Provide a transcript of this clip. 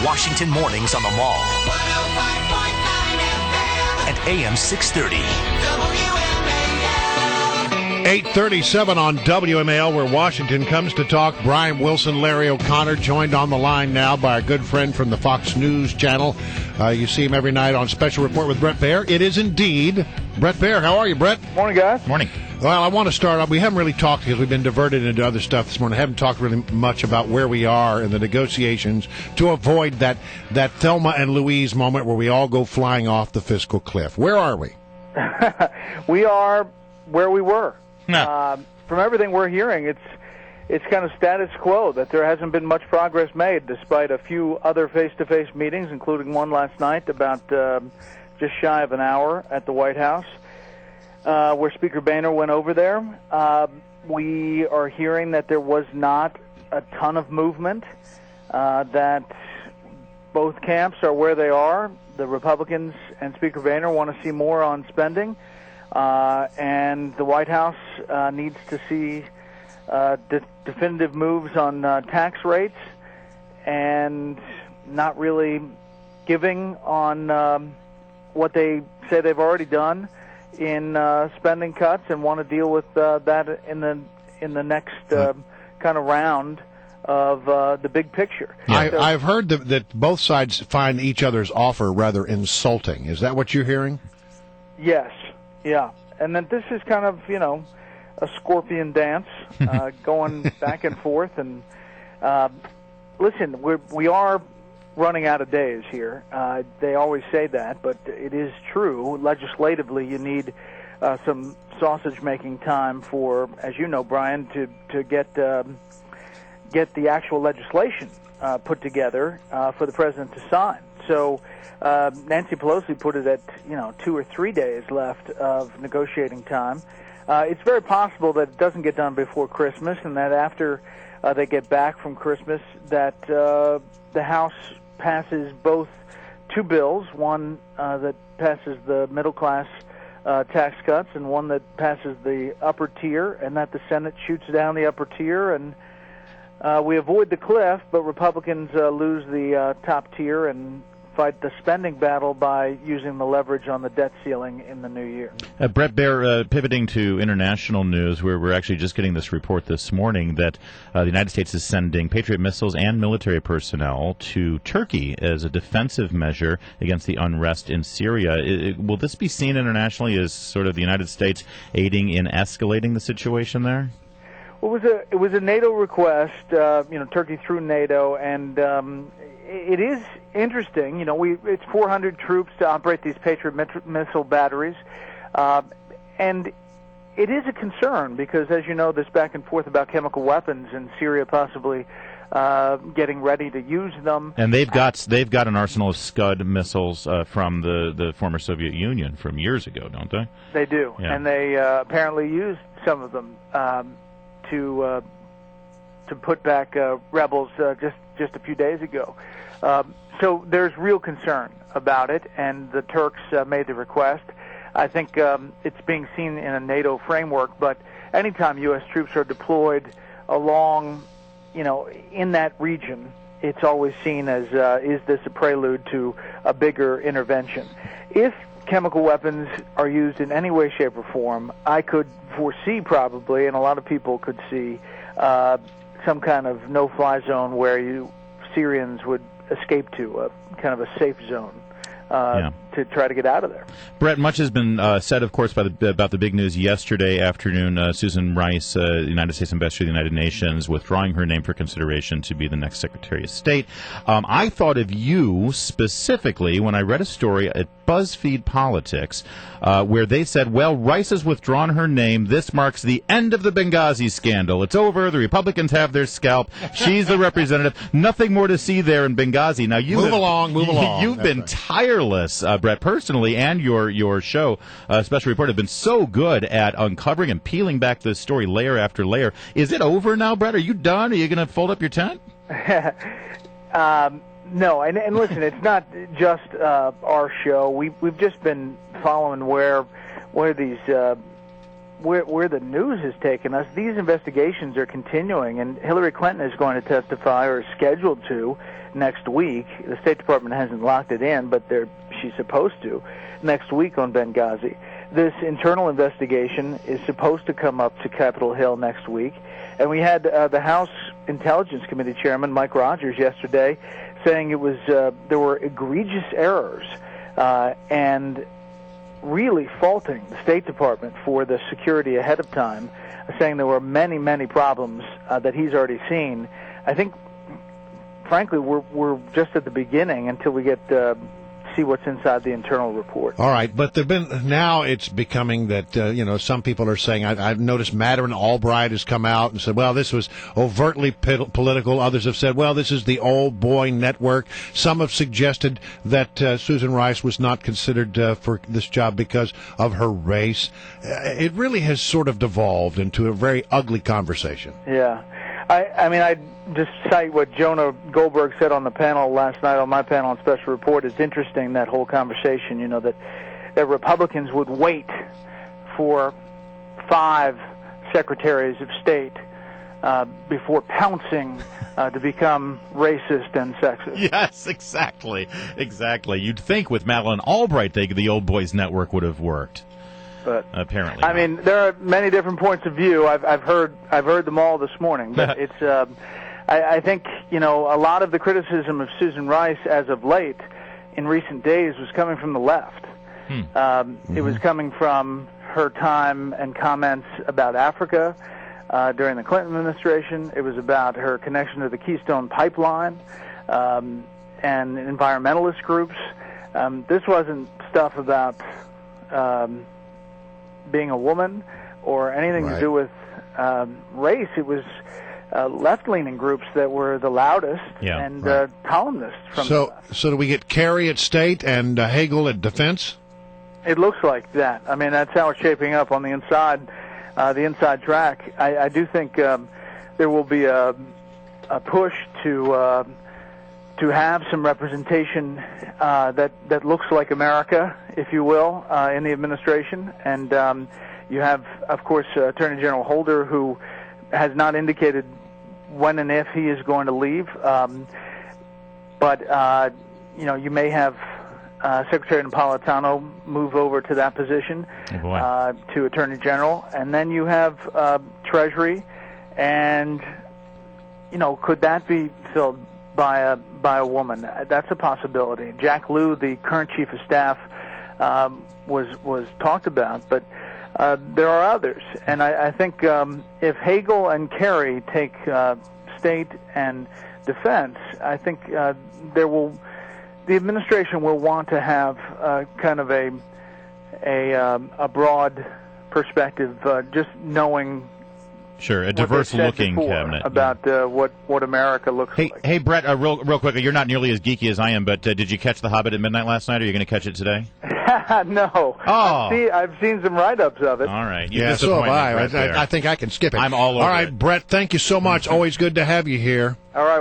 Washington mornings on the Mall. 105.9 FM. And AM 630. WMAL. 8:37 on WMAL, where Washington comes to talk. Brian Wilson, Larry O'Connor, joined on the line now by our good friend from the Fox News Channel. You see him every night on Special Report with Bret Baier. It is indeed Bret Baier. How are you, Bret? Morning, guys. Morning. Well, I want to start off. We haven't really talked because we've been diverted into other stuff this morning. I haven't talked really much about where we are in the negotiations to avoid that Thelma and Louise moment where we all go flying off the fiscal cliff. Where are we? We are where we were. No. From everything we're hearing, it's kind of status quo, that there hasn't been much progress made despite a few other face-to-face meetings, including one last night about just shy of an hour at the White House, where Speaker Boehner went over there. We are hearing that there was not a ton of movement, that both camps are where they are. The Republicans and Speaker Boehner want to see more on spending, and the White House needs to see definitive moves on tax rates, and not really giving on what they say they've already done in spending cuts, and want to deal with that in the next kind of round of the big picture. I've heard that both sides find each other's offer rather insulting. Is that what you're hearing? Yes, yeah. And then this is kind of, a scorpion dance going back and forth. And listen, we are running out of days here. They always say that, but it is true. Legislatively, you need some sausage-making time for, as you know, Brian, to get the actual legislation put together for the president to sign. So Nancy Pelosi put it at 2 or 3 days left of negotiating time. It's very possible that it doesn't get done before Christmas, and that after they get back from Christmas, that the House passes both two bills, one that passes the middle-class tax cuts and one that passes the upper tier, and that the Senate shoots down the upper tier, and we avoid the cliff, but Republicans lose the top tier and fight the spending battle by using the leverage on the debt ceiling in the new year. Bret Baier, pivoting to international news, where we're actually just getting this report this morning that the United States is sending Patriot Missiles and military personnel to Turkey as a defensive measure against the unrest in Syria. Will this be seen internationally as sort of the United States aiding in escalating the situation there? Well, it was a NATO request, Turkey through NATO, and it is interesting. It's 400 troops to operate these Patriot missile batteries, and it is a concern because, as you know, there's back and forth about chemical weapons in Syria, possibly getting ready to use them. And they've got an arsenal of Scud missiles from the former Soviet Union from years ago, don't they? They do, yeah. And they apparently used some of them to put back rebels just a few days ago. So there's real concern about it, and the Turks made the request. I think it's being seen in a NATO framework, but anytime U.S. troops are deployed along, in that region, it's always seen as, is this a prelude to a bigger intervention? If chemical weapons are used in any way, shape, or form, I could foresee probably, and a lot of people could see, some kind of no-fly zone where Syrians would escape to, a kind of a safe zone to try to get out of there. Bret, much has been said, of course, about the big news yesterday afternoon. Susan Rice, United States Ambassador to the United Nations, withdrawing her name for consideration to be the next Secretary of State. I thought of you specifically when I read a story at BuzzFeed Politics where they said, well, Rice has withdrawn her name. This marks the end of the Benghazi scandal. It's over. The Republicans have their scalp. She's the representative. Nothing more to see there in Benghazi. Now, move along. You've been tireless, Bret, personally, and your show, Special Report, have been so good at uncovering and peeling back this story layer after layer. Is it over now, Bret? Are you done? Are you going to fold up your tent? No, and listen, it's not just our show. We've just been following where these where the news has taken us, these investigations are continuing, and Hillary Clinton is going to testify, or is scheduled to, next week. The State Department hasn't locked it in, but she's supposed to, next week on Benghazi. This internal investigation is supposed to come up to Capitol Hill next week. And we had the House Intelligence Committee Chairman, Mike Rogers, yesterday saying it was there were egregious errors and really faulting the State Department for the security ahead of time, saying there were many, many problems that he's already seen. I think, frankly, we're just at the beginning until we get see what's inside the internal report. All right, but now it's becoming that some people are saying, I've noticed Madeleine Albright has come out and said, well, this was overtly political. Others have said, well, this is the old boy network. Some have suggested that Susan Rice was not considered for this job because of her race. It really has sort of devolved into a very ugly conversation. Yeah. I mean, I just cite what Jonah Goldberg said on the panel last night, on my panel on Special Report. It's interesting, that whole conversation, that Republicans would wait for 5 secretaries of state before pouncing to become racist and sexist. Yes, exactly. You'd think with Madeleine Albright, the Old Boys Network would have worked. But apparently, I mean, there are many different points of view. I've heard them all this morning. But it's I think a lot of the criticism of Susan Rice as of late, in recent days, was coming from the left. It was coming from her time and comments about Africa during the Clinton administration. It was about her connection to the Keystone Pipeline and environmentalist groups. This wasn't stuff about being a woman or anything to do with race. It was left-leaning groups that were the loudest and columnists from the left. So do we get Kerry at State and Hagel at Defense? It looks like that. I mean, that's how it's shaping up on the inside track. I do think there will be a push to have some representation that looks like America, if you will, in the administration. And you have, of course, Attorney General Holder, who has not indicated when and if he is going to leave. But you may have Secretary Napolitano move over to that position, to Attorney General. And then you have Treasury, and, could that be filled by a woman? That's a possibility. Jack Lew, the current Chief of Staff, was talked about, but there are others. And I think if Hagel and Kerry take State and Defense, I think the administration will want to have kind of a broad perspective, just knowing. Sure, a diverse-looking cabinet. About what America looks like. Hey, Brett, real quickly, you're not nearly as geeky as I am, but did you catch The Hobbit at midnight last night, or are you going to catch it today? No. Oh. I've seen some write-ups of it. All right. So have I. I think I can skip it. I'm all over All right, it. Brett, thank you so much. Always good to have you here. All right.